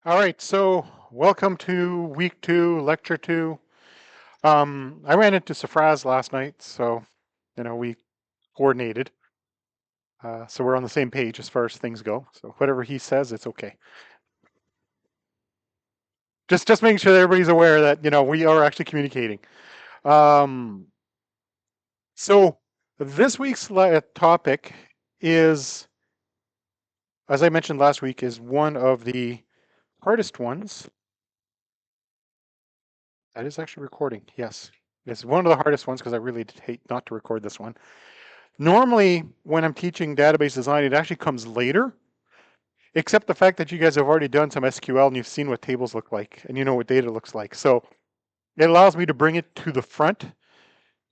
All right, so welcome to week 2, lecture 2. I ran into Safraz last night, so we coordinated. So we're on the same page as far as things go. So whatever he says, it's okay. Just making sure that everybody's aware that we are actually communicating. Um, so this week's topic is, as I mentioned last week, is one of the hardest ones. That is actually recording. Yes, it's one of the hardest ones because I really hate not to record this one. Normally, when I'm teaching database design, it actually comes later, except the fact that you guys have already done some SQL and you've seen what tables look like and you know what data looks like. So it allows me to bring it to the front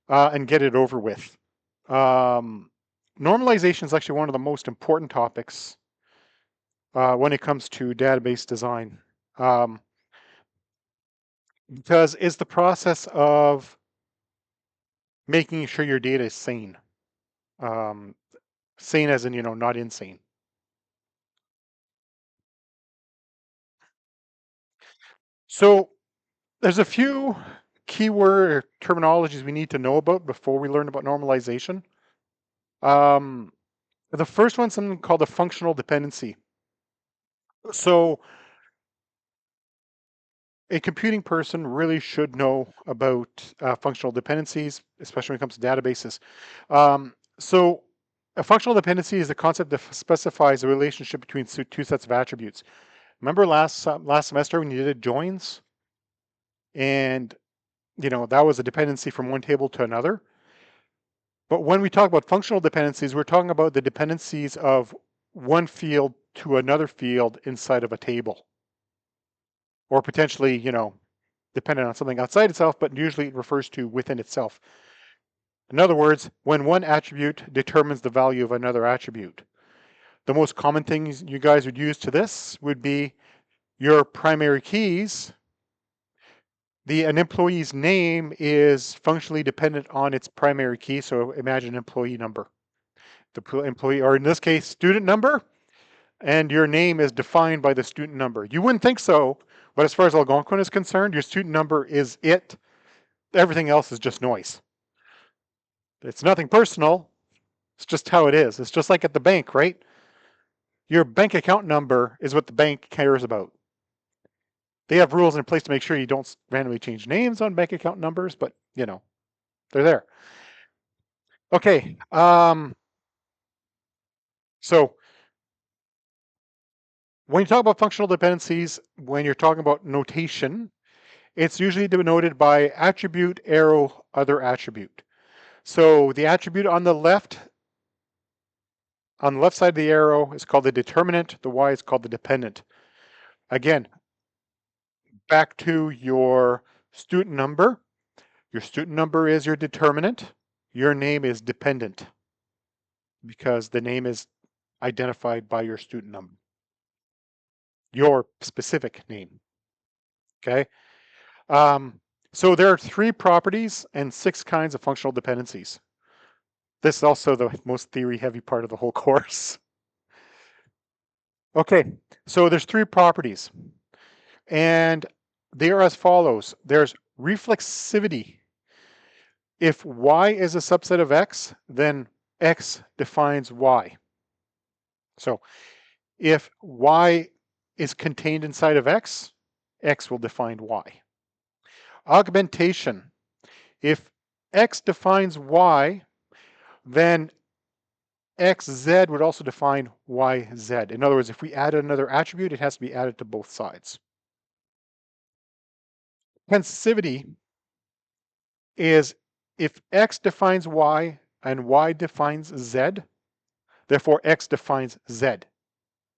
and get it over with. Normalization is actually one of the most important topics when it comes to database design um, because it's the process of making sure your data is sane. Um, Sane as in, not insane. So there's a few keyword or terminologies we need to know about before we learn about normalization. Um, the first one's something called a functional dependency. So a computing person really should know about functional dependencies, especially when it comes to databases. So a functional dependency is a concept that specifies a relationship between two sets of attributes. Remember last semester when you did joins, and that was a dependency from one table to another. But when we talk about functional dependencies, we're talking about the dependencies of one field to another field inside of a table, or potentially, dependent on something outside itself, but usually it refers to within itself. In other words, when one attribute determines the value of another attribute. The most common things you guys would use to this would be your primary keys. An employee's name is functionally dependent on its primary key, so imagine employee number. The employee, or in this case, student number, and your name is defined by the student number. You wouldn't think so, but as far as Algonquin is concerned, your student number is it. Everything else is just noise. It's nothing personal. It's just how it is. It's just like at the bank, right? Your bank account number is what the bank cares about. They have rules in place to make sure you don't randomly change names on bank account numbers, but they're there. Okay. So when you talk about functional dependencies, when you're talking about notation, it's usually denoted by attribute, arrow, other attribute. So the attribute on the left side of the arrow is called the determinant. The Y is called the dependent. Again, back to your student number. Your student number is your determinant. Your name is dependent because the name is identified by your student number, your specific name. Okay. So there are 3 properties and 6 kinds of functional dependencies. This is also the most theory-heavy part of the whole course. Okay, so there's 3 properties, and they are as follows. There's reflexivity. If Y is a subset of X, then X defines Y. So if Y is contained inside of X, X will define Y. Augmentation. If X defines Y, then XZ would also define YZ. In other words, if we add another attribute, it has to be added to both sides. Tensivity is if X defines Y and Y defines Z, therefore X defines Z.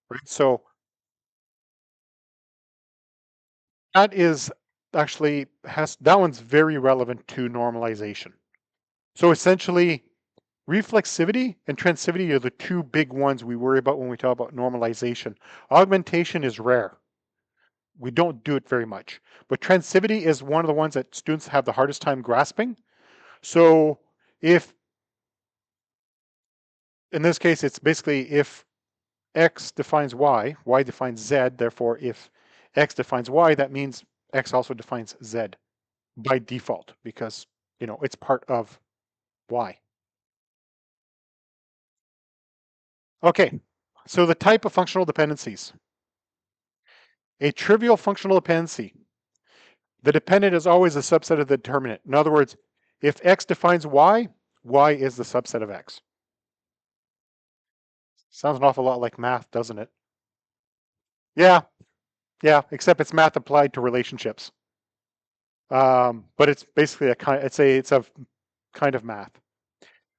Right? So that is actually that one's very relevant to normalization. So essentially, reflexivity and transitivity are the 2 big ones we worry about when we talk about normalization. Augmentation is rare. We don't do it very much. But transitivity is one of the ones that students have the hardest time grasping. So if, in this case, it's basically if X defines Y, Y defines Z, therefore if X defines Y, that means X also defines Z by default because, it's part of Y. Okay, so the type of functional dependencies. A trivial functional dependency. The dependent is always a subset of the determinant. In other words, if X defines Y, Y is the subset of X. Sounds an awful lot like math, doesn't it? Yeah, yeah, except it's math applied to relationships. But it's basically it's a kind of math.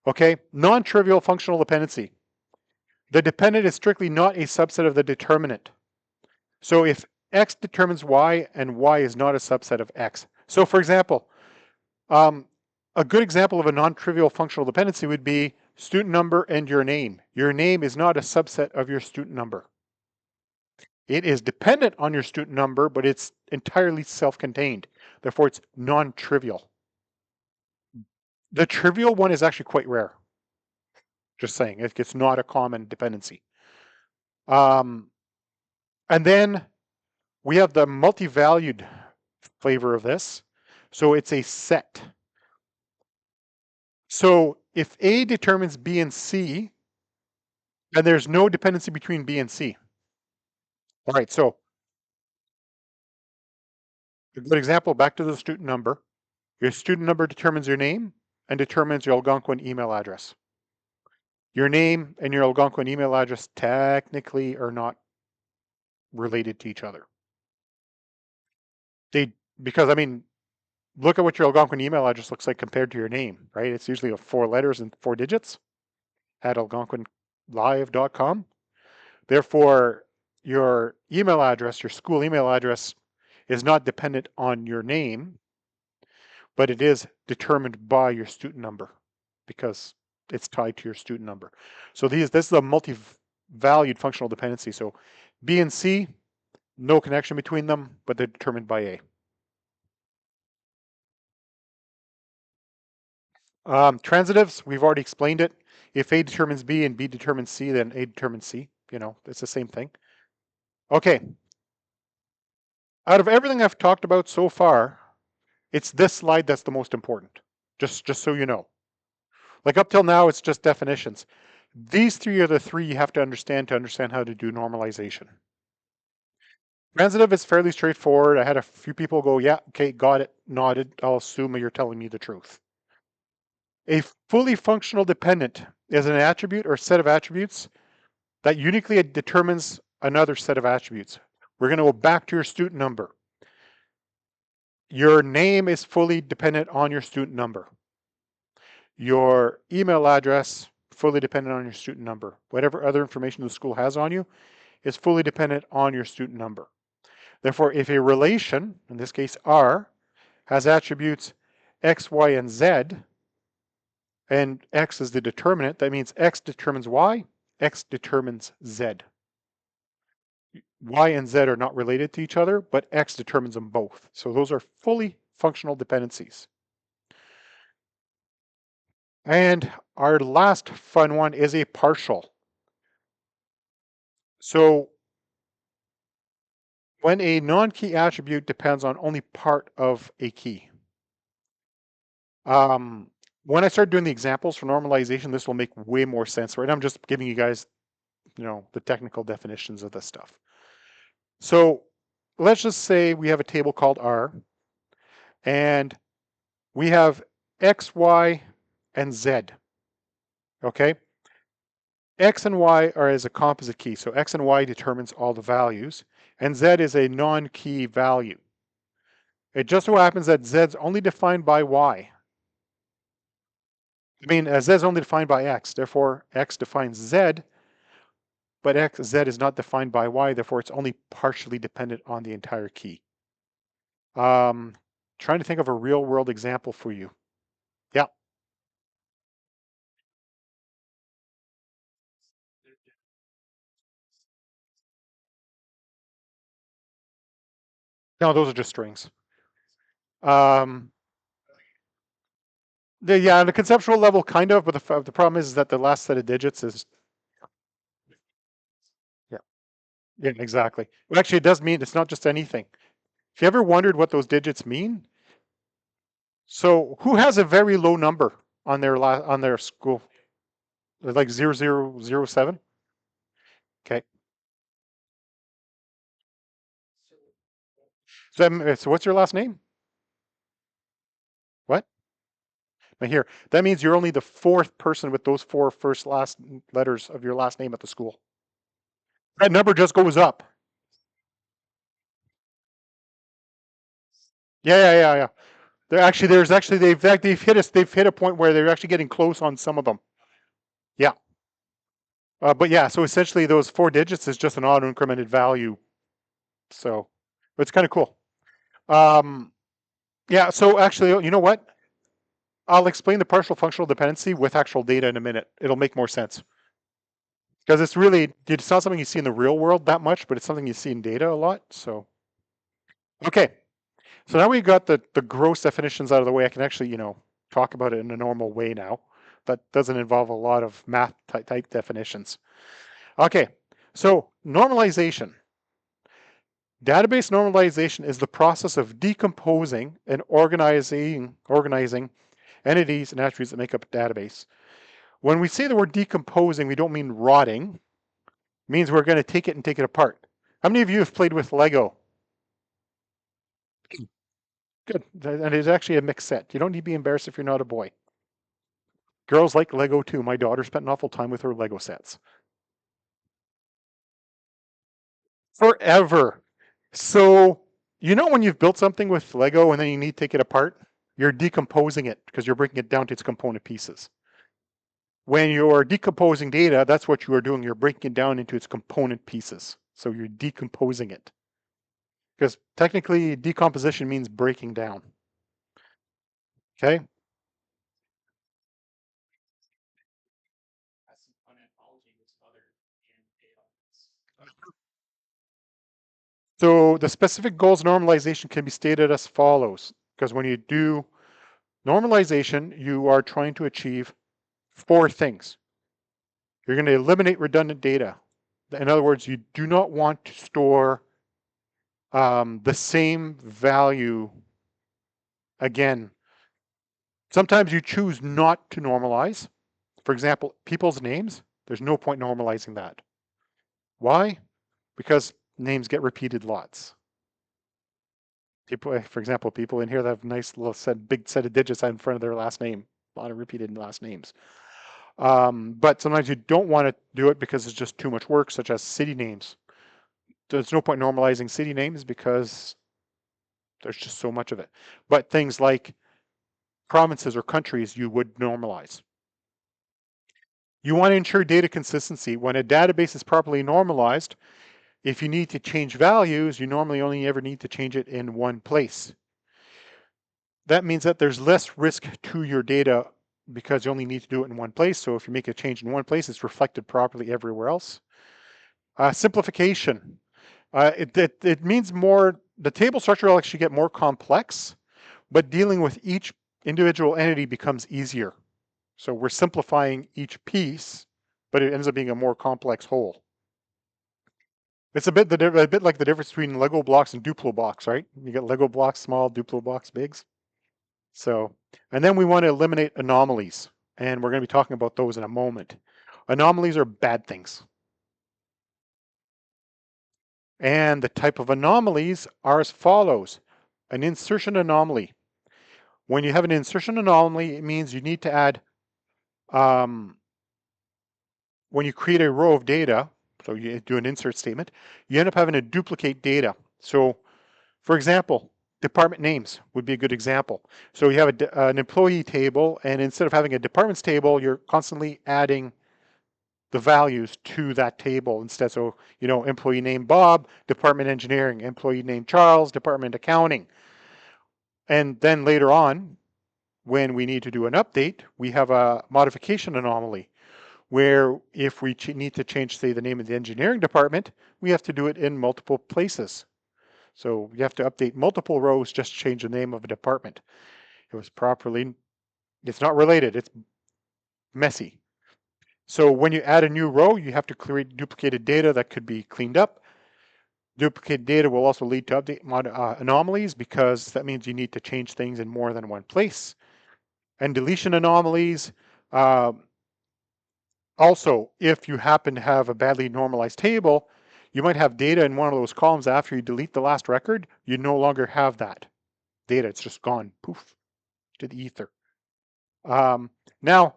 Okay, non-trivial functional dependency. The dependent is strictly not a subset of the determinant. So if X determines Y and Y is not a subset of X. So for example, a good example of a non-trivial functional dependency would be student number and your name. Your name is not a subset of your student number. It is dependent on your student number, but it's entirely self-contained. Therefore, it's non-trivial. The trivial one is actually quite rare. Just saying, it's not a common dependency. And then we have the multi-valued flavor of this. So it's a set. So if A determines B and C, then there's no dependency between B and C. All right, so a good example, back to the student number. Your student number determines your name and determines your Algonquin email address. Your name and your Algonquin email address technically are not related to each other. Because I mean, look at what your Algonquin email address looks like compared to your name, right? It's usually 4 letters and 4 digits at algonquinlive.com. Therefore, your email address, your school email address, is not dependent on your name, but it is determined by your student number because it's tied to your student number. So this is a multi-valued functional dependency. So B and C, no connection between them, but they're determined by A. Transitives, we've already explained it. If A determines B and B determines C, then A determines C. It's the same thing. Okay. Out of everything I've talked about so far, it's this slide that's the most important. Just so you know. Like up till now, it's just definitions. These three are the three you have to understand how to do normalization. Transitive is fairly straightforward. I had a few people go, yeah, okay, got it, nodded. I'll assume you're telling me the truth. A fully functional dependent is an attribute or set of attributes that uniquely determines another set of attributes. We're going to go back to your student number. Your name is fully dependent on your student number. Your email address, fully dependent on your student number. Whatever other information the school has on you is fully dependent on your student number. Therefore, if a relation, in this case R, has attributes X, Y, and Z, and X is the determinant, that means X determines Y, X determines Z. Y and Z are not related to each other, but X determines them both. So those are fully functional dependencies. And our last fun one is a partial. So when a non-key attribute depends on only part of a key. When I start doing the examples for normalization, this will make way more sense. Right now, I'm just giving you guys, the technical definitions of this stuff. So let's just say we have a table called R, and we have X, Y, and Z. Okay? X and Y are as a composite key. So X and Y determines all the values, and Z is a non-key value. It just so happens that Z is only defined by Y. I mean, Z is only defined by X. Therefore, X defines Z, but Z is not defined by Y. Therefore, it's only partially dependent on the entire key. Trying to think of a real world example for you. Yeah. No, those are just strings. Um, yeah, on a conceptual level, kind of, but the problem is that the last set of digits is, yeah. Yeah, exactly. Well, actually, it does mean it's not just anything. If you ever wondered what those digits mean, so who has a very low number on their on their school, like 0007? Okay. So what's your last name? What? Right here. That means you're only the fourth person with those four first last letters of your last name at the school. That number just goes up. Yeah. There's actually they've hit a point where they're actually getting close on some of them. Yeah. But yeah, so essentially those four digits is just an auto incremented value. So it's kind of cool. Um, yeah. So actually, you know what? I'll explain the partial functional dependency with actual data in a minute. It'll make more sense because it's not something you see in the real world that much, but it's something you see in data a lot. So okay. So now we got the gross definitions out of the way. I can actually, talk about it in a normal way now. That doesn't involve a lot of math type definitions. Okay, so normalization. Database normalization is the process of decomposing and organizing entities and attributes that make up a database. When we say the word decomposing, we don't mean rotting. It means we're going to take it and take it apart. How many of you have played with Lego? Good. And it's actually a mixed set. You don't need to be embarrassed if you're not a boy. Girls like Lego too. My daughter spent an awful time with her Lego sets. Forever. So, when you've built something with Lego and then you need to take it apart, you're decomposing it because you're breaking it down to its component pieces. When you're decomposing data, that's what you are doing. You're breaking it down into its component pieces. So you're decomposing it. Because technically, decomposition means breaking down. Okay? So the specific goals of normalization can be stated as follows. Because when you do normalization, you are trying to achieve four things. You're going to eliminate redundant data. In other words, you do not want to store the same value again. Sometimes you choose not to normalize. For example, people's names, there's no point normalizing that. Why? Because names get repeated lots. People, for example, people in here that have nice little big set of digits in front of their last name, a lot of repeated last names. But sometimes you don't want to do it because it's just too much work, such as city names. There's no point normalizing city names because there's just so much of it. But things like provinces or countries, you would normalize. You want to ensure data consistency. When a database is properly normalized, if you need to change values, you normally only ever need to change it in one place. That means that there's less risk to your data because you only need to do it in one place. So if you make a change in one place, it's reflected properly everywhere else. Simplification. It means the table structure will actually get more complex, but dealing with each individual entity becomes easier. So we're simplifying each piece, but it ends up being a more complex whole. It's a bit like the difference between Lego blocks and Duplo blocks, right? You get Lego blocks small, Duplo blocks bigs. So, and then we want to eliminate anomalies, and we're going to be talking about those in a moment. Anomalies are bad things. And the type of anomalies are as follows. An insertion anomaly. When you have an insertion anomaly, it means you need to add, when you create a row of data, so you do an insert statement, you end up having to duplicate data. So, for example, department names would be a good example. So you have an employee table, and instead of having a departments table, you're constantly adding the values to that table instead. So, employee name Bob, department engineering, employee name Charles, department accounting. And then later on, when we need to do an update, we have a modification anomaly where if we need to change, say, the name of the engineering department, we have to do it in multiple places. So you have to update multiple rows just to change the name of a department. It's not related, it's messy. So when you add a new row, you have to create duplicated data that could be cleaned up. Duplicate data will also lead to update anomalies, because that means you need to change things in more than one place. And deletion anomalies, uh, also, if you happen to have a badly normalized table, you might have data in one of those columns. After you delete the last record, you no longer have that data. It's just gone, poof, to the ether. Now,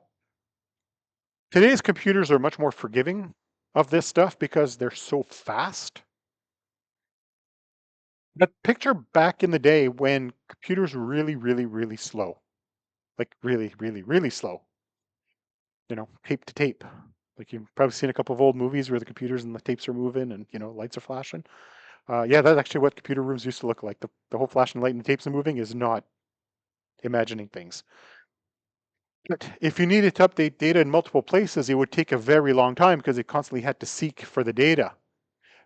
today's computers are much more forgiving of this stuff because they're so fast. But picture back in the day when computers were really, really, really slow. Like really, really, really slow. Tape to tape. Like you've probably seen a couple of old movies where the computers and the tapes are moving and lights are flashing. Yeah, that's actually what computer rooms used to look like. The whole flashing light and the tapes are moving is not imagining things. But if you needed to update data in multiple places, it would take a very long time because it constantly had to seek for the data.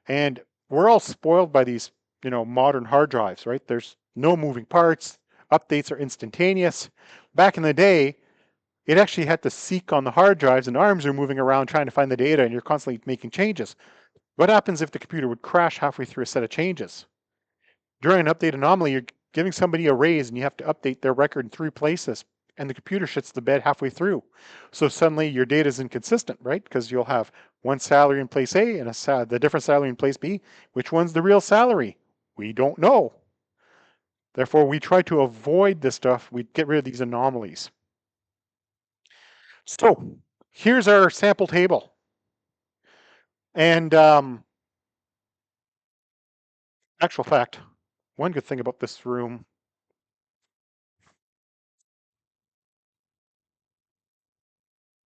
And we're all spoiled by these, modern hard drives, right? There's no moving parts. Updates are instantaneous. Back in the day, it actually had to seek on the hard drives, and arms are moving around trying to find the data, and you're constantly making changes. What happens if the computer would crash halfway through a set of changes? During an update anomaly, you're giving somebody a raise and you have to update their record in 3 places, and the computer shits the bed halfway through. So suddenly your data is inconsistent, right? Because you'll have one salary in place A and the different salary in place B. Which one's the real salary? We don't know. Therefore, we try to avoid this stuff. We get rid of these anomalies. So here's our sample table. And actual fact, one good thing about this room,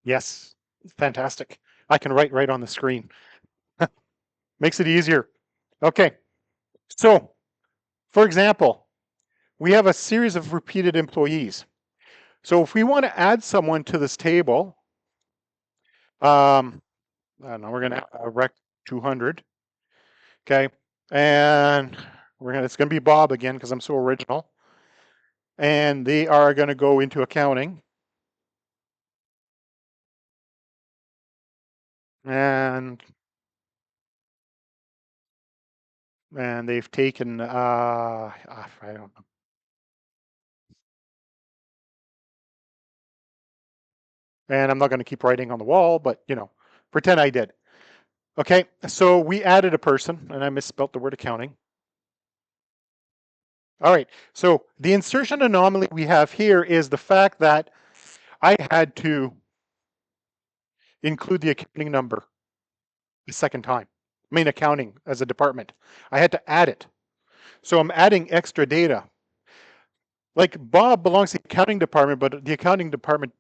yes, fantastic. I can write right on the screen. Makes it easier. Okay, so for example, we have a series of repeated employees. So if we want to add someone to this table, I don't know, we're going to rec 200. Okay, and it's going to be Bob again because I'm so original. And they are going to go into accounting. And they've taken, I don't know. And I'm not going to keep writing on the wall, but pretend I did. Okay, so we added a person, and I misspelled the word accounting. All right, so the insertion anomaly we have here is the fact that I had to include the accounting number the second time. I mean, accounting as a department. I had to add it. So I'm adding extra data. Like Bob belongs to the accounting department, but the accounting department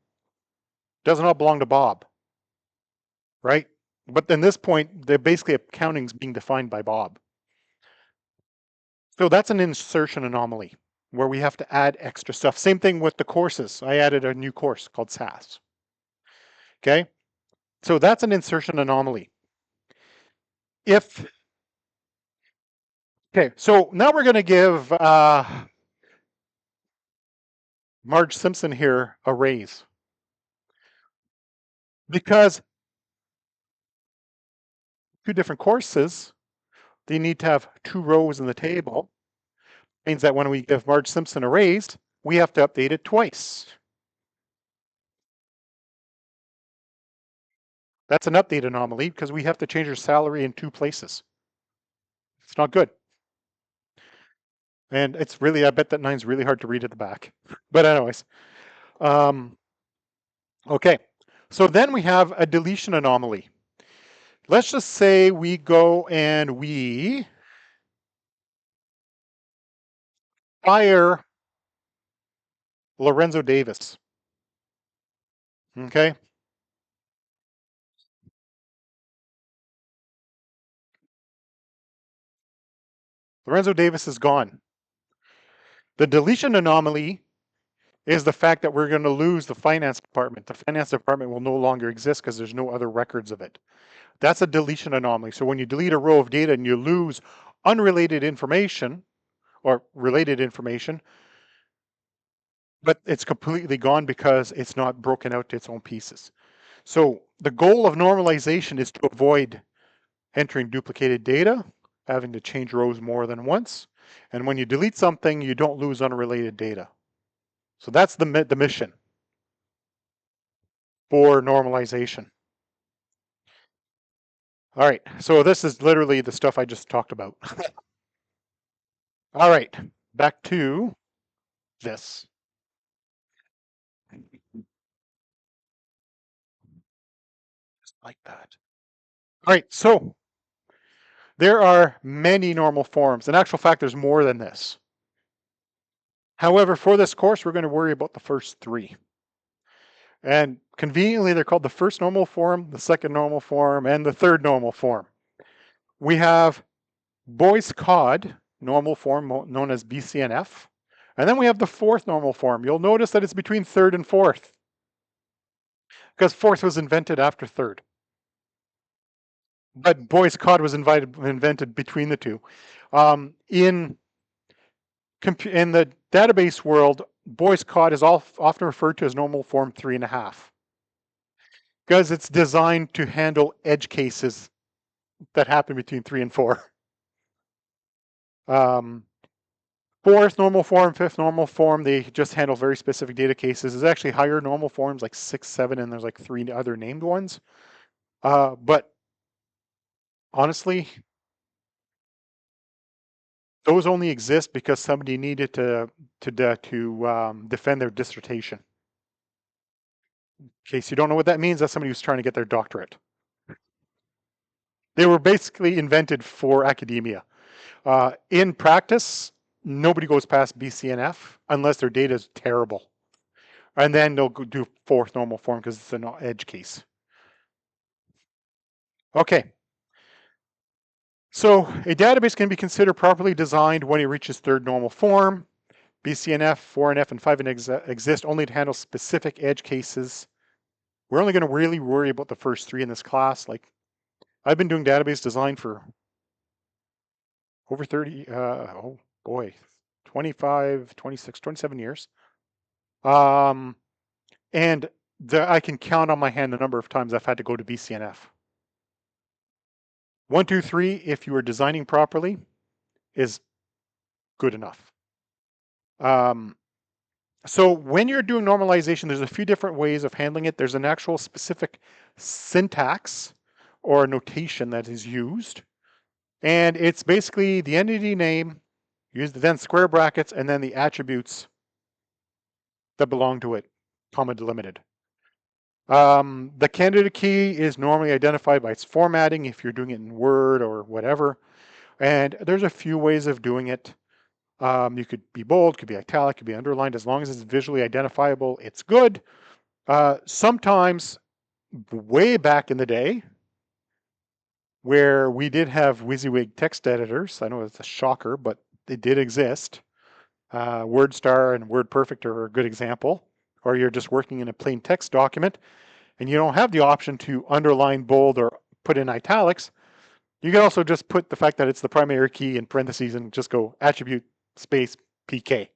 does not belong to Bob, right? But at this point, they're basically accounting's being defined by Bob. So that's an insertion anomaly where we have to add extra stuff. Same thing with the courses. I added a new course called SAS. Okay, so that's an insertion anomaly. Okay, so now we're going to give Marge Simpson here a raise because 2 different courses, they need to have 2 rows in the table. Means that when we give Marge Simpson a raise, we have to update it twice. That's an update anomaly because we have to change her salary in 2 places. It's not good. And it's really, I bet that 9's really hard to read at the back. But anyways, okay. So then we have a deletion anomaly. Let's just say we go and we fire Lorenzo Davis. Okay. Lorenzo Davis is gone. The deletion anomaly is the fact that we're going to lose the finance department. The finance department will no longer exist because there's no other records of it. That's a deletion anomaly. So when you delete a row of data and you lose unrelated information or related information, but it's completely gone because it's not broken out to its own pieces. So the goal of normalization is to avoid entering duplicated data, having to change rows more than once. And when you delete something, you don't lose unrelated data. So that's the mission for normalization. All right, so this is literally the stuff I just talked about. All right, back to this. Just like that. All right, so there are many normal forms. In actual fact, there's more than this. However, for this course, we're going to worry about the first three. And conveniently, they're called the first normal form, the second normal form, and the third normal form. We have Boyce Codd normal form, known as BCNF. And then we have the fourth normal form. You'll notice that it's between third and fourth, because fourth was invented after third. But Boyce Codd was invented between the two. In the database world, Boyce Codd is often referred to as normal form 3.5, because it's designed to handle edge cases that happen between 3 and 4. Fourth normal form, fifth normal form, they just handle very specific data cases. There's actually higher normal forms like 6, 7, and there's like 3 other named ones. But honestly, those only exist because somebody needed to defend their dissertation. In case you don't know what that means, that's somebody who's trying to get their doctorate. They were basically invented for academia. In practice, nobody goes past BCNF unless their data is terrible. And then they'll do fourth normal form because it's an edge case. Okay. So a database can be considered properly designed when it reaches third normal form. BCNF, 4NF, and 5NF exist only to handle specific edge cases. We're only going to really worry about the first three in this class. Like, I've been doing database design for over 30, oh boy, 25, 26, 27 years. And I can count on my hand the number of times I've had to go to BCNF. 1, 2, 3, if you are designing properly, is good enough. So when you're doing normalization, there's a few different ways of handling it. There's an actual specific syntax or notation that is used. And it's basically the entity name, use the then square brackets, and then the attributes that belong to it, comma delimited. The candidate key is normally identified by its formatting if you're doing it in Word or whatever. And there's a few ways of doing it. You could be bold, could be italic, could be underlined. As long as it's visually identifiable, it's good. Sometimes, way back in the day, where we did have WYSIWYG text editors, I know it's a shocker, but they did exist. WordStar and WordPerfect are a good example. Or you're just working in a plain text document and you don't have the option to underline, bold, or put in italics. You can also just put the fact that it's the primary key in parentheses and just go attribute space PK.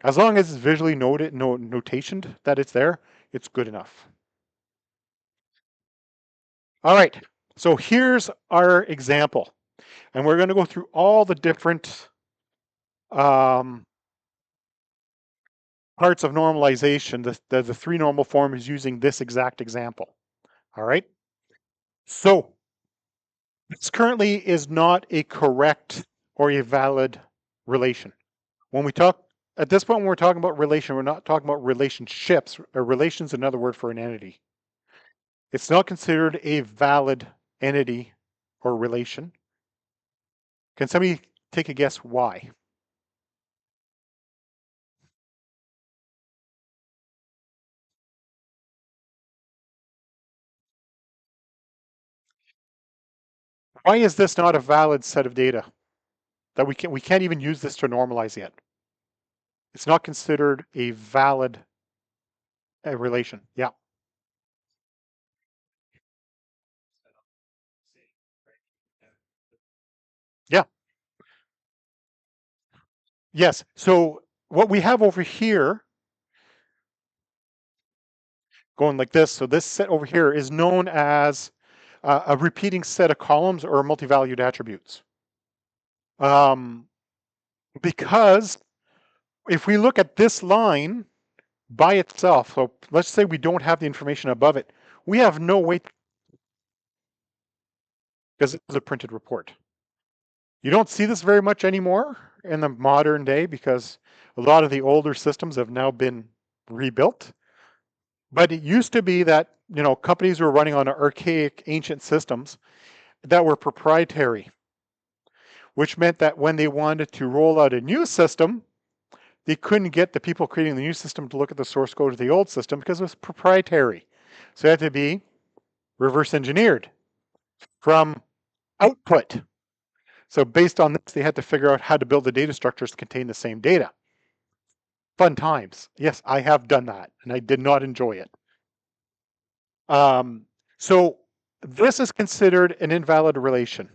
As long as it's visually notationed that it's there, it's good enough. All right, so here's our example. And we're going to go through all the different parts of normalization. The three normal form is using this exact example. All right. So this currently is not a correct or a valid relation. When we talk, at this point, when we're talking about relation, we're not talking about relationships. A relation is another word for an entity. It's not considered a valid entity or relation. Can somebody take a guess why? Why is this not a valid set of data? That we can't even use this to normalize yet. It's not considered a valid relation. Yeah. Yeah. Yes. So what we have over here, going like this, so this set over here is known as a repeating set of columns or multi-valued attributes. Um, because if we look at this line by itself, so let's say we don't have the information above it, we have no way, because it's a printed report. You don't see this very much anymore in the modern day because a lot of the older systems have now been rebuilt. But it used to be that, companies were running on archaic ancient systems that were proprietary, which meant that when they wanted to roll out a new system, they couldn't get the people creating the new system to look at the source code of the old system because it was proprietary. So it had to be reverse engineered from output. So based on this, they had to figure out how to build the data structures to contain the same data. Fun times. Yes, I have done that, and I did not enjoy it. So this is considered an invalid relation.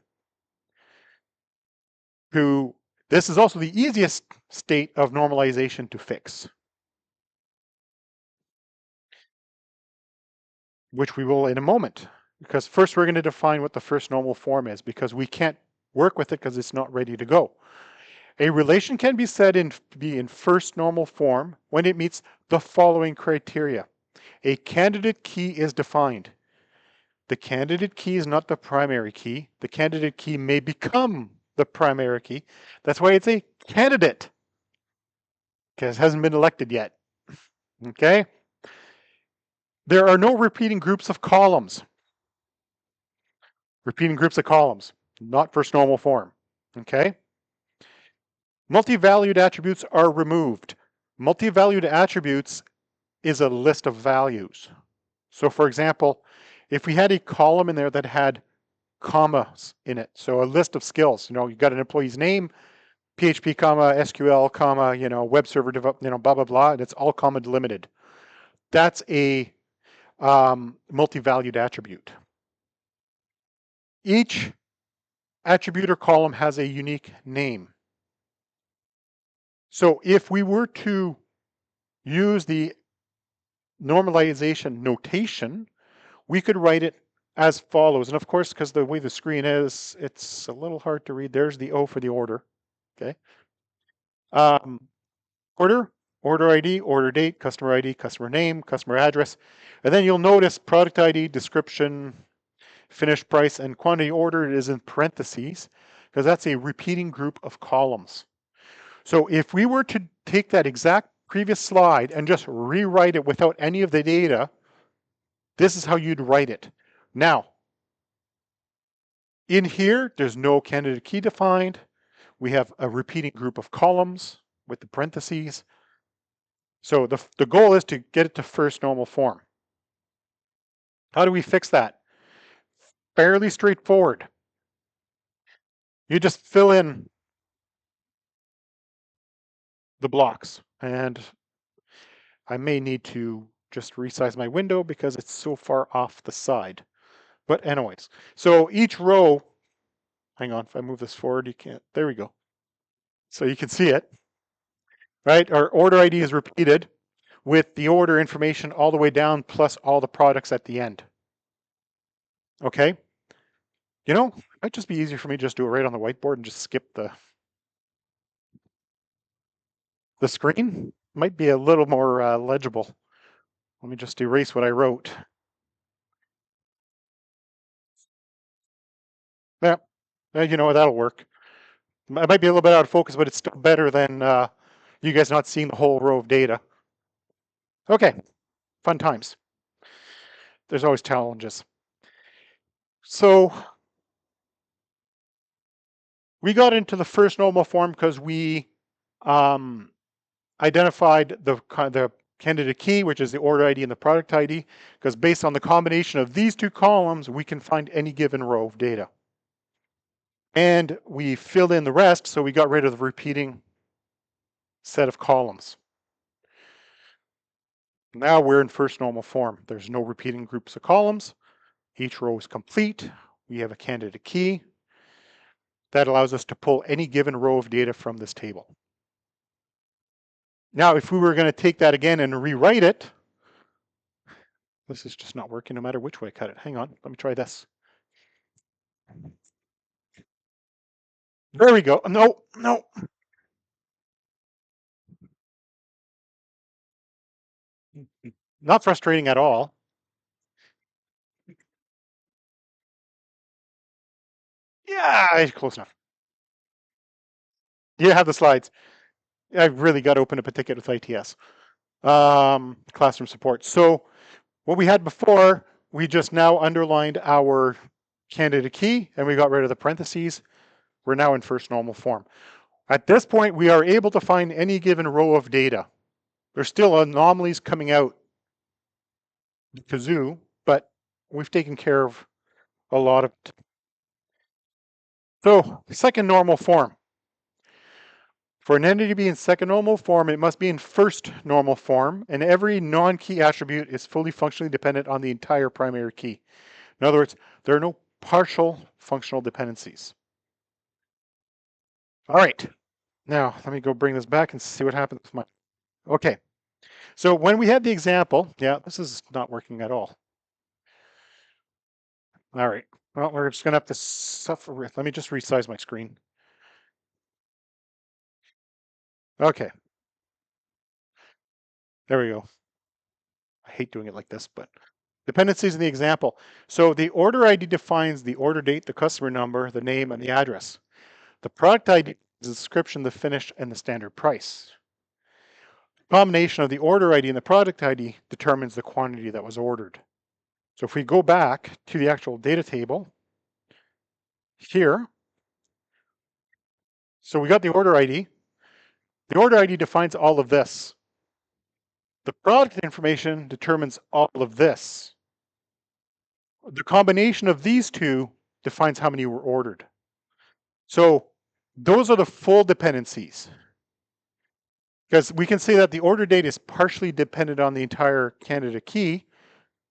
This is also the easiest state of normalization to fix, which we will in a moment. Because first we're going to define what the first normal form is, because we can't work with it because it's not ready to go. A relation can be said to be in first normal form when it meets the following criteria. A candidate key is defined. The candidate key is not the primary key. The candidate key may become the primary key. That's why it's a candidate, because it hasn't been elected yet. Okay? There are no repeating groups of columns. Repeating groups of columns, not first normal form. Okay? Multi-valued attributes are removed. Multi-valued attributes is a list of values. So for example, if we had a column in there that had commas in it, so a list of skills, you've got an employee's name, PHP, comma, SQL, comma, web server, blah, blah, blah, and it's all comma delimited. That's a multi-valued attribute. Each attribute or column has a unique name. So if we were to use the normalization notation, we could write it as follows. And of course, because the way the screen is, it's a little hard to read. There's the O for the order. Okay. Order, order ID, order date, customer ID, customer name, customer address. And then you'll notice product ID, description, finished price, and quantity ordered is in parentheses because that's a repeating group of columns. So if we were to take that exact previous slide and just rewrite it without any of the data, this is how you'd write it. Now, in here, there's no candidate key defined. We have a repeating group of columns with the parentheses. So the goal is to get it to first normal form. How do we fix that? Fairly straightforward. You just fill in the blocks, and I may need to just resize my window because it's so far off the side. But anyways, so each row, hang on, if I move this forward, you can't, there we go. So you can see it, right? Our order ID is repeated with the order information all the way down plus all the products at the end. Okay? It might just be easier for me to just do it right on the whiteboard and just skip the screen. Might be a little more legible. Let me just erase what I wrote. Yeah, that'll work. It might be a little bit out of focus, but it's still better than you guys not seeing the whole row of data. Okay, fun times. There's always challenges. So we got into the first normal form because we identified the candidate key, which is the order ID and the product ID, because based on the combination of these two columns, we can find any given row of data. And we filled in the rest, so we got rid of the repeating set of columns. Now we're in first normal form. There's no repeating groups of columns. Each row is complete. We have a candidate key. That allows us to pull any given row of data from this table. Now, if we were going to take that again and rewrite it, this is just not working no matter which way I cut it. Hang on, let me try this. There we go. No, no. Not frustrating at all. Yeah, close enough. You have the slides. I really got to open up a ticket with ITS. Classroom support. So what we had before, we just now underlined our candidate key and we got rid of the parentheses. We're now in first normal form. At this point, we are able to find any given row of data. There's still anomalies coming out the kazoo, but we've taken care of a lot of it. So second normal form. For an entity to be in second normal form, it must be in first normal form, and every non-key attribute is fully functionally dependent on the entire primary key. In other words, there are no partial functional dependencies. All right, now let me go bring this back and see what happens with my, okay. So when we had the example, yeah, this is not working at all. All right, well, we're just gonna have to suffer with, let me just resize my screen. Okay, there we go. I hate doing it like this, but dependencies in the example. So the order ID defines the order date, the customer number, the name, and the address. The product ID is the description, the finish, and the standard price. The combination of the order ID and the product ID determines the quantity that was ordered. So if we go back to the actual data table here, so we got the order ID. The order ID defines all of this. The product information determines all of this. The combination of these two defines how many were ordered. So those are the full dependencies. Because we can say that the order date is partially dependent on the entire candidate key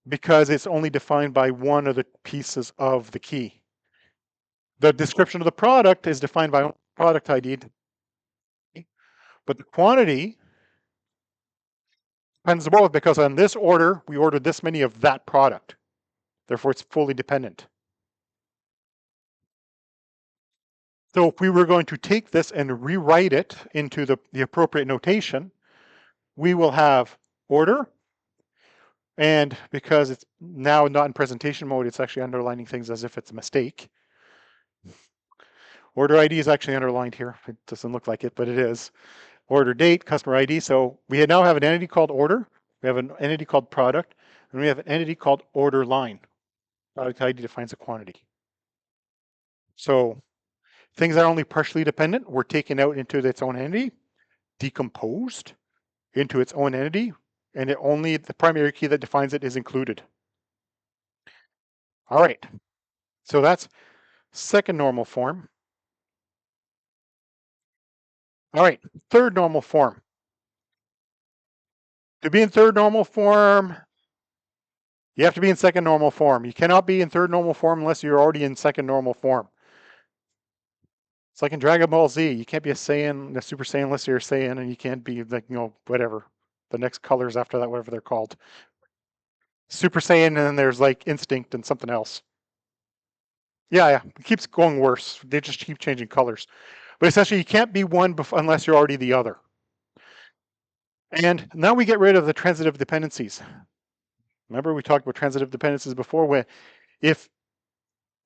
because it's only defined by one of the pieces of the key. The description of the product is defined by product ID, but the quantity depends both because on this order, we ordered this many of that product. Therefore, it's fully dependent. So if we were going to take this and rewrite it into the appropriate notation, we will have order, and because it's now not in presentation mode, it's actually underlining things as if it's a mistake. Order ID is actually underlined here. It doesn't look like it, but it is. Order date, customer ID. So we now have an entity called order, we have an entity called product, and we have an entity called order line. Product ID defines a quantity. So things that are only partially dependent were taken out into its own entity, decomposed into its own entity, and it only the primary key that defines it is included. All right, so that's second normal form. All right, third normal form. To be in third normal form, you have to be in second normal form. You cannot be in third normal form unless you're already in second normal form. It's like in Dragon Ball Z. You can't be a Saiyan, a Super Saiyan unless you're a Saiyan, and you can't be like, whatever. The next colors after that, whatever they're called. Super Saiyan, and then there's like Instinct and something else. Yeah, it keeps going worse. They just keep changing colors. But essentially, you can't be one unless you're already the other. And now we get rid of the transitive dependencies. Remember, we talked about transitive dependencies before, where if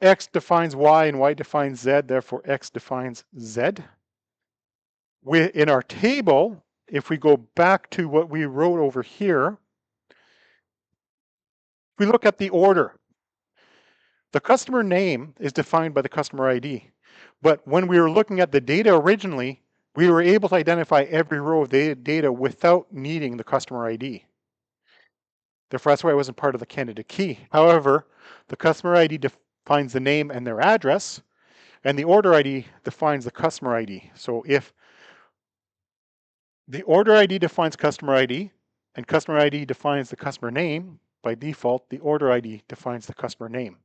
X defines Y and Y defines Z, therefore X defines Z. In our table, if we go back to what we wrote over here, we look at the order. The customer name is defined by the customer ID. But when we were looking at the data originally, we were able to identify every row of data without needing the customer ID. Therefore, that's why it wasn't part of the candidate key. However, the customer ID defines the name and their address, and the order ID defines the customer ID. So if the order ID defines customer ID, and customer ID defines the customer name, by default, the order ID defines the customer name.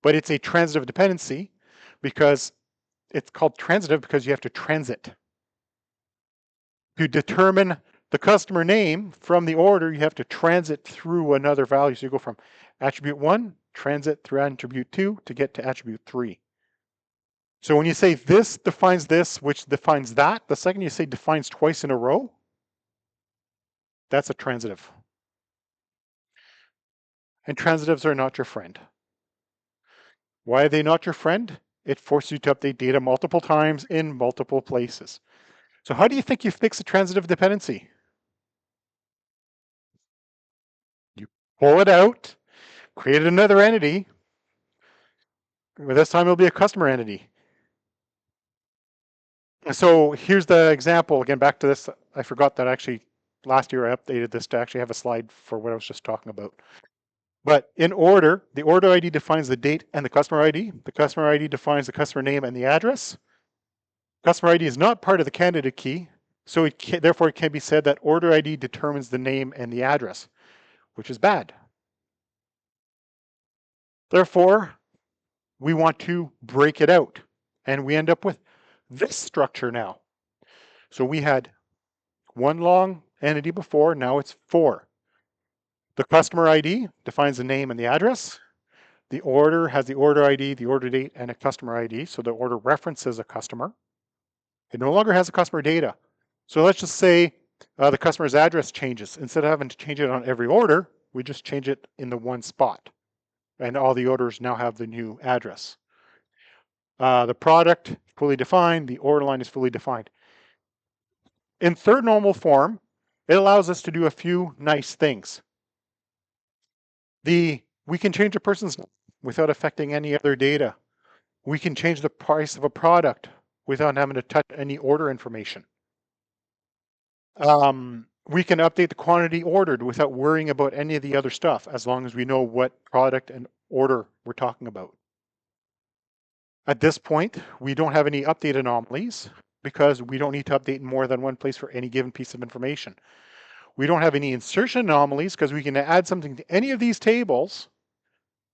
But it's a transitive dependency because it's called transitive because you have to transit. To determine the customer name from the order, you have to transit through another value. So you go from attribute 1, transit through attribute 2 to get to attribute 3. So when you say this defines this, which defines that, the second you say defines twice in a row, that's a transitive. And transitives are not your friend. Why are they not your friend? It forces you to update data multiple times in multiple places. So how do you think you fix a transitive dependency? You pull it out, create another entity, but this time it'll be a customer entity. So here's the example. Again, back to this. I forgot that actually last year I updated this to actually have a slide for what I was just talking about. But in order, the order ID defines the date and the customer ID. The customer ID defines the customer name and the address. Customer ID is not part of the candidate key, so therefore it can be said that order ID determines the name and the address, which is bad. Therefore, we want to break it out, and we end up with this structure now. So we had one long entity before, now it's 4. The customer ID defines the name and the address. The order has the order ID, the order date, and a customer ID, so the order references a customer. It no longer has the customer data. So let's just say the customer's address changes. Instead of having to change it on every order, we just change it in the one spot. And all the orders now have the new address. The product, fully defined. The order line is fully defined. In third normal form, it allows us to do a few nice things. We can change a person's name without affecting any other data. We can change the price of a product without having to touch any order information. We can update the quantity ordered without worrying about any of the other stuff, as long as we know what product and order we're talking about. At this point, we don't have any update anomalies because we don't need to update in more than one place for any given piece of information. We don't have any insertion anomalies because we can add something to any of these tables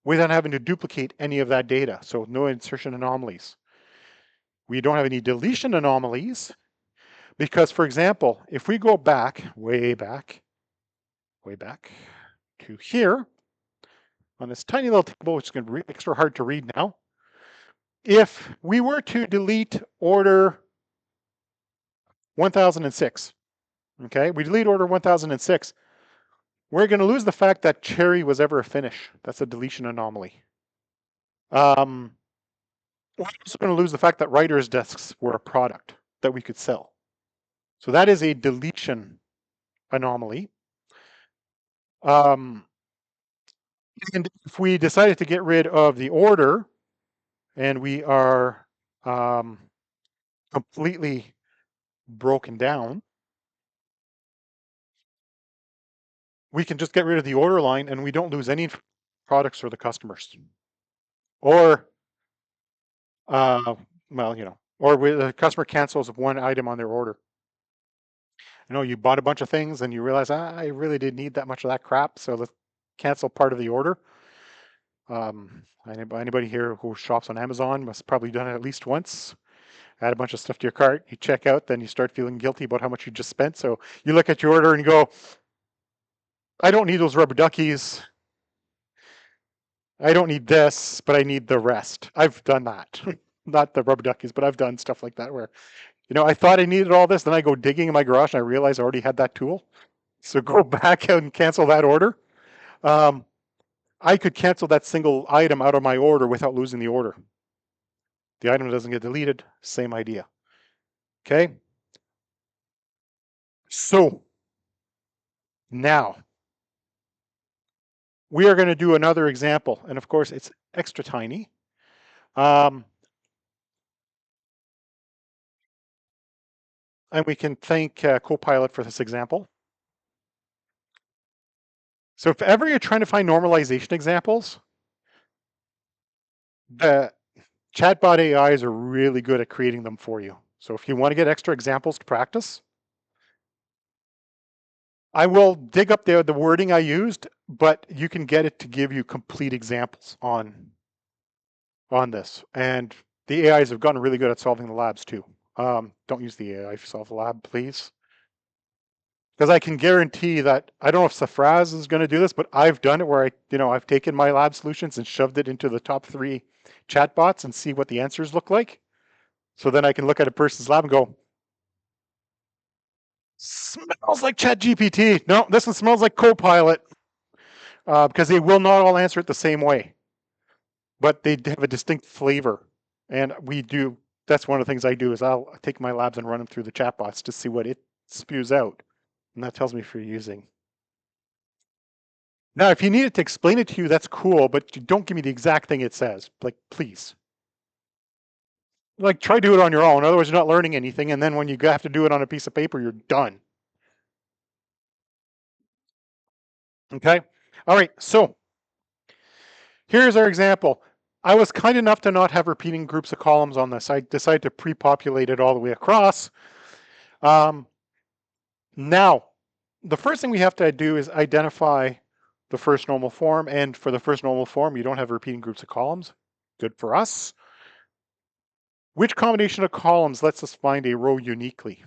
without having to duplicate any of that data. So no insertion anomalies. We don't have any deletion anomalies because, for example, if we go back, way back to here on this tiny little table, which is going to be extra hard to read now, if we were to delete order 1006, okay, we delete order 1006, we're going to lose the fact that cherry was ever a finish. That's a deletion anomaly. We're also going to lose the fact that writer's desks were a product that we could sell. So that is a deletion anomaly. And if we decided to get rid of the order and we are completely broken down, we can just get rid of the order line and we don't lose any products for the customers. Or, well, you know, or the customer cancels one item on their order. You know, you bought a bunch of things and you realize, I really didn't need that much of that crap, so let's cancel part of the order. Anybody here who shops on Amazon must probably done it at least once. Add a bunch of stuff to your cart, you check out, then you start feeling guilty about how much you just spent. So you look at your order and you go, I don't need those rubber duckies. I don't need this, but I need the rest. I've done that. Not the rubber duckies, but I've done stuff like that where, you know, I thought I needed all this, then I go digging in my garage and I realize I already had that tool. So go back out and cancel that order. I could cancel that single item out of my order without losing the order. The item doesn't get deleted, same idea. Okay. So now we are going to do another example. And of course, it's extra tiny. And we can thank Copilot for this example. So if ever you're trying to find normalization examples, the chatbot AIs are really good at creating them for you. So if you want to get extra examples to practice, I will dig up the wording I used, but you can get it to give you complete examples on this. And the AIs have gotten really good at solving the labs too. Don't use the AI to solve the lab, please. Because I can guarantee that, I don't know if Safraz is going to do this, but I've done it where I've taken my lab solutions and shoved it into the top 3 chatbots and see what the answers look like. So then I can look at a person's lab and go, smells like ChatGPT. No, this one smells like Copilot, because they will not all answer it the same way, but they have a distinct flavor. And we do, that's one of the things I do is I'll take my labs and run them through the chatbots to see what it spews out. And that tells me if you're using. Now, if you need it to explain it to you, that's cool, but you don't give me the exact thing it says. Like, please. Like, try do it on your own. Otherwise, you're not learning anything. And then when you have to do it on a piece of paper, you're done. Okay. All right. So here's our example. I was kind enough to not have repeating groups of columns on this. I decided to pre-populate it all the way across. Now, the first thing we have to do is identify the first normal form. And for the first normal form, you don't have repeating groups of columns. Good for us. Which combination of columns lets us find a row uniquely? Do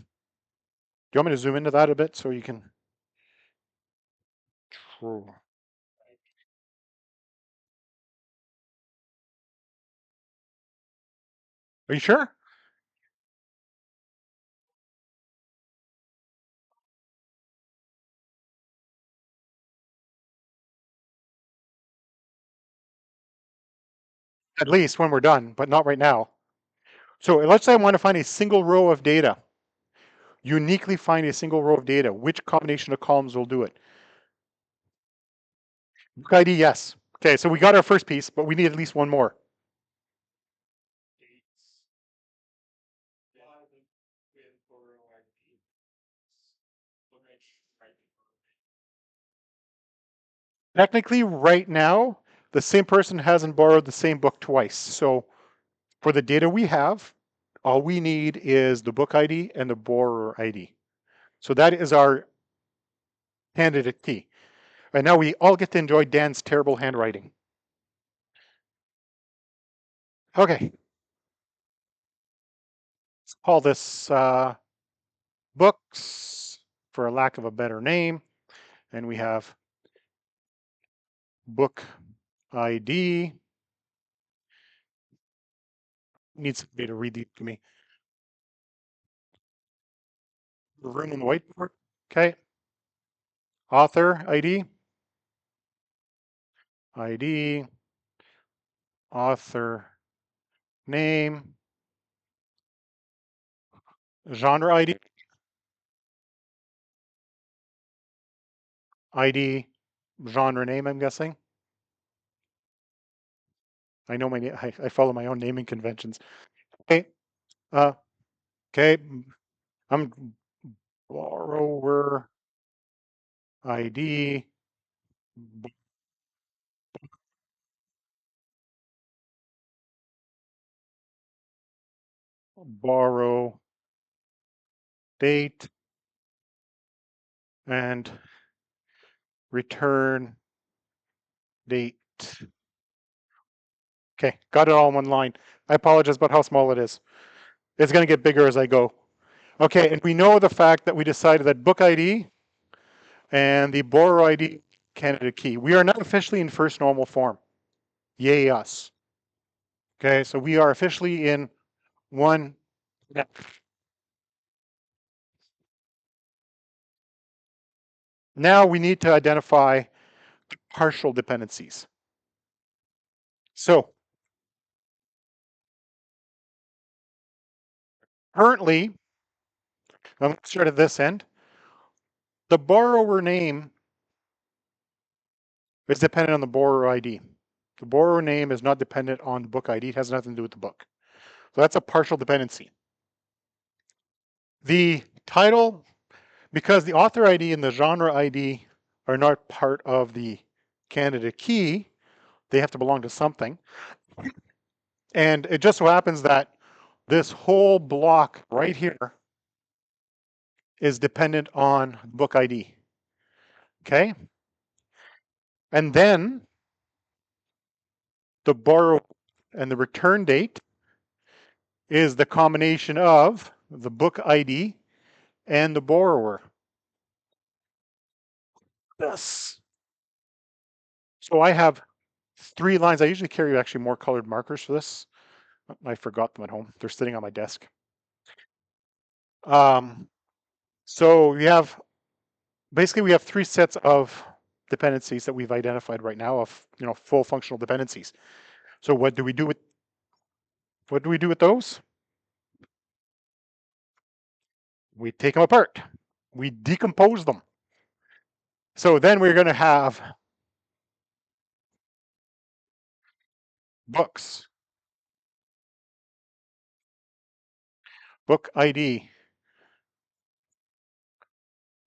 you want me to zoom into that a bit so you can? Are you sure? At least when we're done, but not right now. So let's say I want to find a single row of data. Uniquely find a single row of data. Which combination of columns will do it? Book ID, yes. Okay, so we got our first piece, but we need at least one more. Technically, right now, the same person hasn't borrowed the same book twice. So for the data we have, all we need is the book ID and the borrower ID. So that is our candidate key. And now we all get to enjoy Dan's terrible handwriting. Okay, let's call this books for a lack of a better name. And we have book ID. Needs somebody to read these to me. Room on the whiteboard. Okay. Author ID. ID. Author name. Genre ID. ID. Genre name, I'm guessing. I know my I follow my own naming conventions. Okay. Okay. I'm borrower ID. Borrow date and return date. Okay, got it all in one line. I apologize about how small it is. It's going to get bigger as I go. Okay, and we know the fact that we decided that book ID and the borrower ID candidate key. We are now officially in first normal form. Yay us. Okay, so we are officially in one. Now we need to identify partial dependencies. So currently, I'm going to start at this end. The borrower name is dependent on the borrower ID. The borrower name is not dependent on the book ID. It has nothing to do with the book. So that's a partial dependency. The title, because the author ID and the genre ID are not part of the candidate key, they have to belong to something. And it just so happens that this whole block right here is dependent on book ID. Okay? And then the borrow and the return date is the combination of the book ID and the borrower. Yes. So I have 3 lines. I usually carry actually more colored markers for this. I forgot them at home. They're sitting on my desk. Um, so we have three sets of dependencies that we've identified right now of full functional dependencies. So what do we do with those? We take them apart. We decompose them. So then we're going to have books, book ID,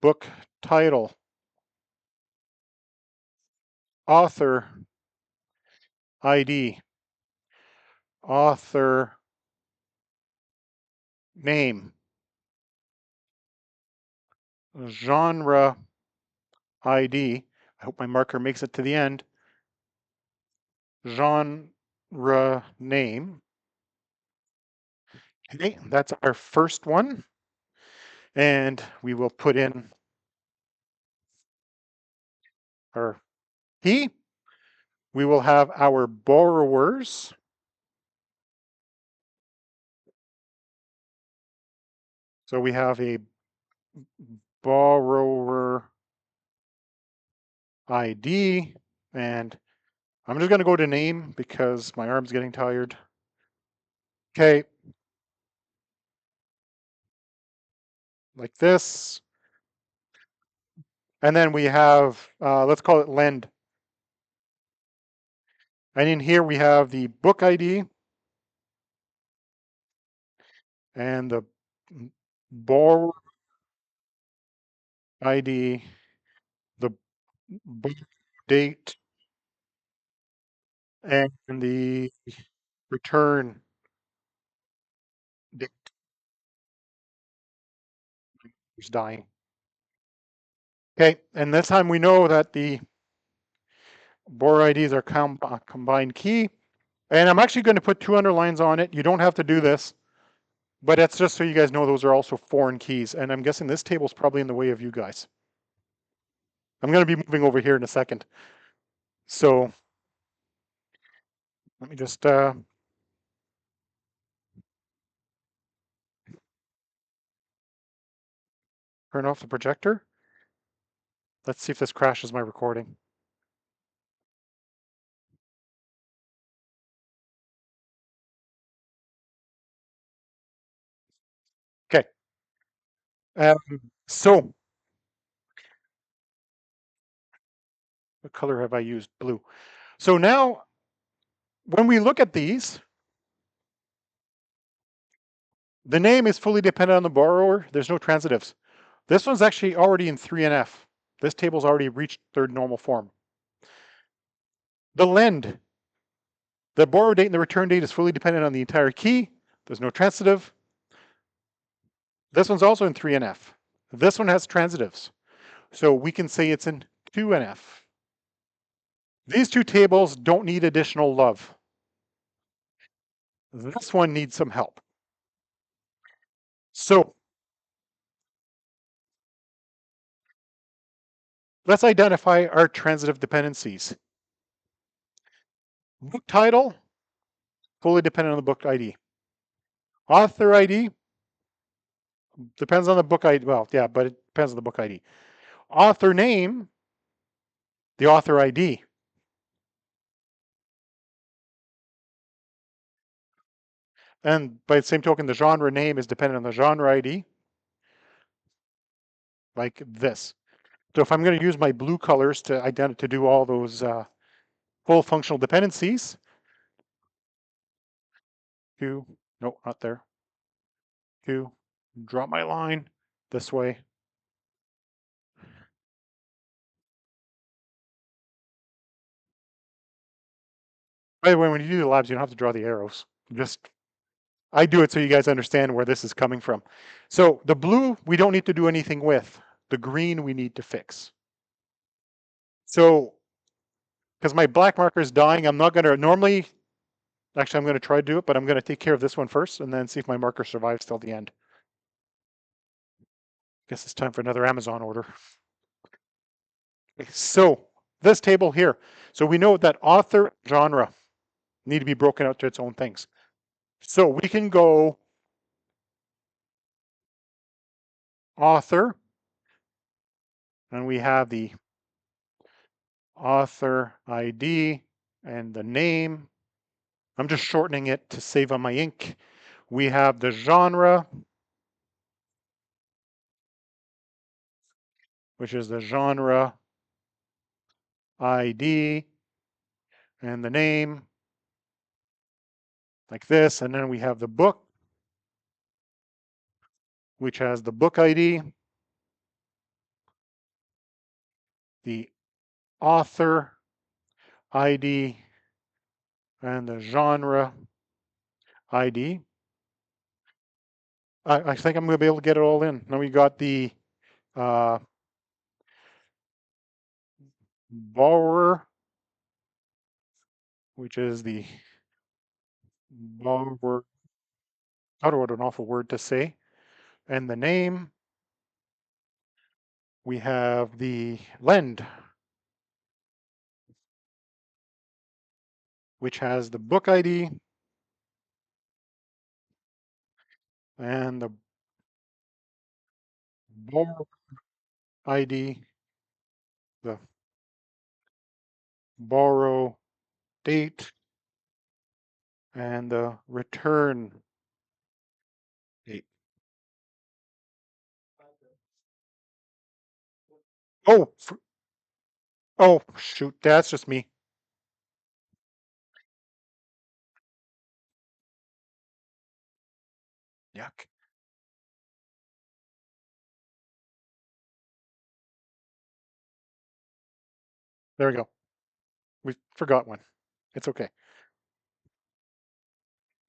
book title, author ID, author name, genre ID. I hope my marker makes it to the end. Genre name. Okay, that's our first one. And we will put in our key. We will have our borrowers. So we have a borrower ID, and I'm just going to go to name because my arm's getting tired. Okay, like this. And then we have, let's call it lend. And in here we have the book ID and the borrower ID, the book date, and the return date is dying. Okay, and this time we know that the borrower IDs are combined key. And I'm actually going to put two underlines on it. You don't have to do this, but it's just so you guys know those are also foreign keys. And I'm guessing this table is probably in the way of you guys. I'm going to be moving over here in a second. So let me just turn off the projector. Let's see if this crashes my recording. Okay. Um, so what color have I used? Blue. So now when we look at these, the name is fully dependent on the borrower. There's no transitives. This one's actually already in 3NF. This table's already reached third normal form. The lend, the borrow date and the return date is fully dependent on the entire key. There's no transitive. This one's also in 3NF. This one has transitives. So we can say it's in 2NF. These two tables don't need additional love. This one needs some help. So let's identify our transitive dependencies. Book title, fully dependent on the book ID. Author ID, depends on the book ID. Well, yeah, but it depends on the book ID. Author name, the author ID. And by the same token, the genre name is dependent on the genre ID, like this. So if I'm going to use my blue colors to do all those full functional dependencies, no, not there. Drop my line this way. By the way, when you do the labs, you don't have to draw the arrows. I do it so you guys understand where this is coming from. So the blue, we don't need to do anything with. The green, we need to fix. So, because my black marker is dying, I'm not going to normally, actually, I'm going to try to do it, but I'm going to take care of this one first and then see if my marker survives till the end. Guess it's time for another Amazon order. Okay, so this table here. So we know that author, genre need to be broken out to its own things. So we can go author, and we have the author ID and the name. I'm just shortening it to save on my ink. We have the genre, which is the genre ID and the name, like this. And then we have the book, which has the book ID, the author ID, and the genre ID. I think I'm going to be able to get it all in. Now we got the uh, borrower, which is the borrower. I don't know what an awful word to say. And the name, we have the lend, which has the book ID and the borrower ID, the borrow date, and the return date. Oh, oh, shoot, that's just me. Yuck. There we go. We forgot one. It's okay.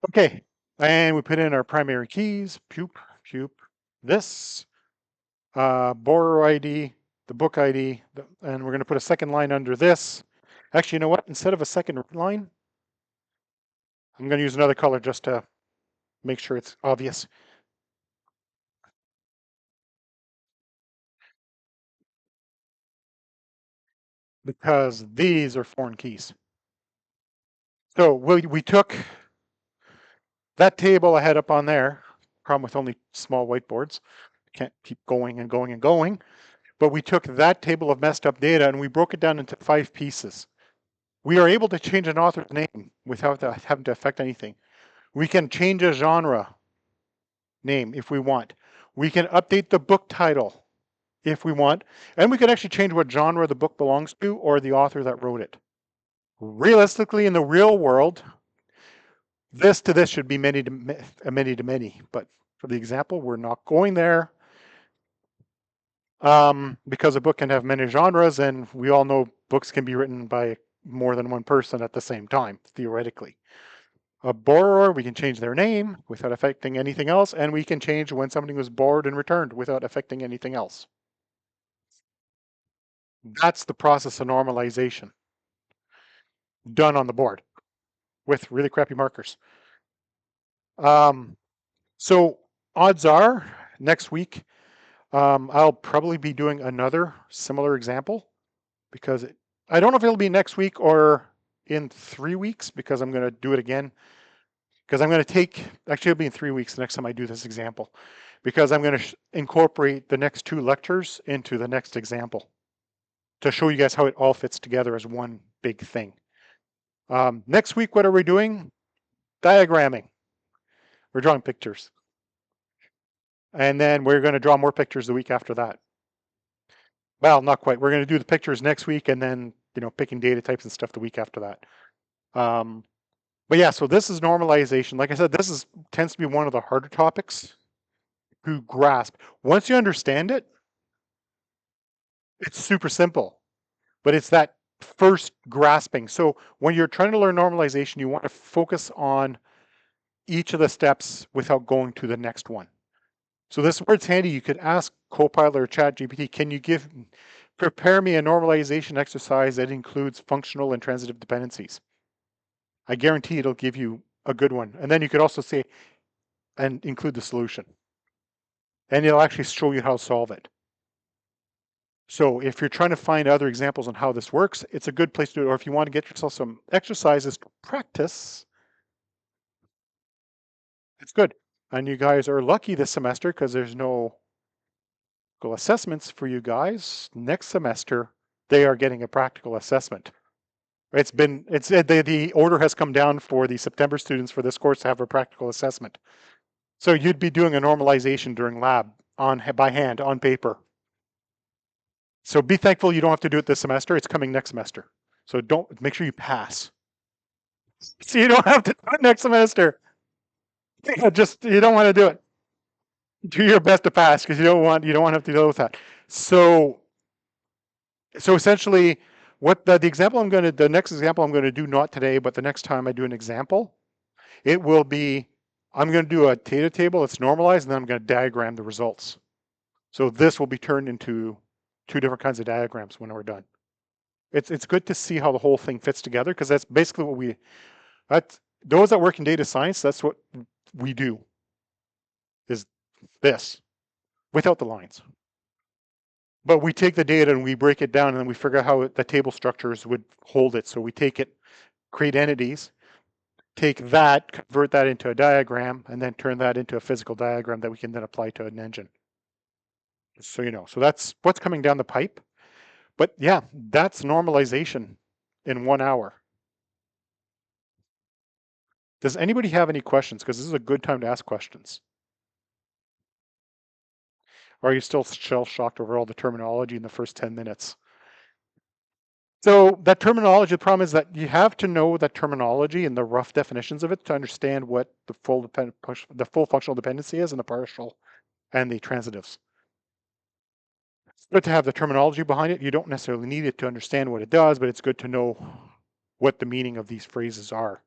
Okay, and we put in our primary keys, this, borrower ID, the book ID, and we're going to put a second line under this. Actually, you know what? Instead of a second line, I'm going to use another color just to make sure it's obvious. Because these are foreign keys. So we took that table I had up on there, problem with only small whiteboards, can't keep going and going and going, but we took that table of messed up data and we broke it down into 5 pieces. We are able to change an author's name without having to affect anything. We can change a genre name if we want. We can update the book title if we want, and we can actually change what genre the book belongs to or the author that wrote it. Realistically, in the real world, this to this should be many to many, but for the example, we're not going there because a book can have many genres, and we all know books can be written by more than one person at the same time, theoretically. A borrower, we can change their name without affecting anything else, and we can change when something was borrowed and returned without affecting anything else. That's the process of normalization done on the board with really crappy markers. Um, so odds are next week, I'll probably be doing another similar example because I don't know if it'll be next week or in 3 weeks because I'm going to do it again. Because I'm going to actually it'll be in 3 weeks the next time I do this example, because I'm going to incorporate the next 2 lectures into the next example to show you guys how it all fits together as one big thing. Next week, what are we doing? Diagramming. We're drawing pictures. And then we're going to draw more pictures the week after that. Well, not quite. We're going to do the pictures next week and then, picking data types and stuff the week after that. But yeah, so this is normalization. Like I said, this tends to be one of the harder topics to grasp. Once you understand it, it's super simple, but it's that first grasping. So when you're trying to learn normalization, you want to focus on each of the steps without going to the next one. So this where it's handy, you could ask Copilot or ChatGPT, can you prepare me a normalization exercise that includes functional and transitive dependencies? I guarantee it'll give you a good one. And then you could also say, and include the solution. And it'll actually show you how to solve it. So if you're trying to find other examples on how this works, it's a good place to do it. Or if you want to get yourself some exercises to practice, It's good. And you guys are lucky this semester because there's no assessments for you guys. Next semester, they are getting a practical assessment. The order has come down for the September students for this course to have a practical assessment. So you'd be doing a normalization during lab by hand on paper. So be thankful you don't have to do it this semester. It's coming next semester. So make sure you pass. So you don't have to do it next semester. You don't want to do it. Do your best to pass because you don't want to have to deal with that. So essentially, what the next example I'm going to do, not today, but the next time I do an example, it will be, I'm going to do a data table. It's normalized, and then I'm going to diagram the results. So this will be turned into 2 different kinds of diagrams when we're done. It's good to see how the whole thing fits together because that's basically what those that work in data science, that's what we do, is this, without the lines. But we take the data and we break it down and then we figure out how the table structures would hold it. So we take it, create entities, take that, convert that into a diagram, and then turn that into a physical diagram that we can then apply to an engine. So you know, so that's what's coming down the pipe. But yeah, that's normalization in 1 hour. Does anybody have any questions? Because this is a good time to ask questions. Or are you still shell-shocked over all the terminology in the first 10 minutes? So that terminology, the problem is that you have to know that terminology and the rough definitions of it to understand what the full functional dependency is and the partial and the transitives. It's good to have the terminology behind it. You don't necessarily need it to understand what it does, but it's good to know what the meaning of these phrases are.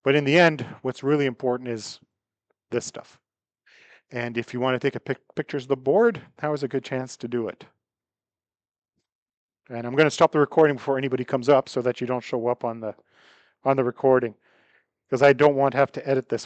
But in the end, what's really important is this stuff. And if you want to take pictures of the board, now is a good chance to do it. And I'm going to stop the recording before anybody comes up so that you don't show up on the recording, because I don't want to have to edit this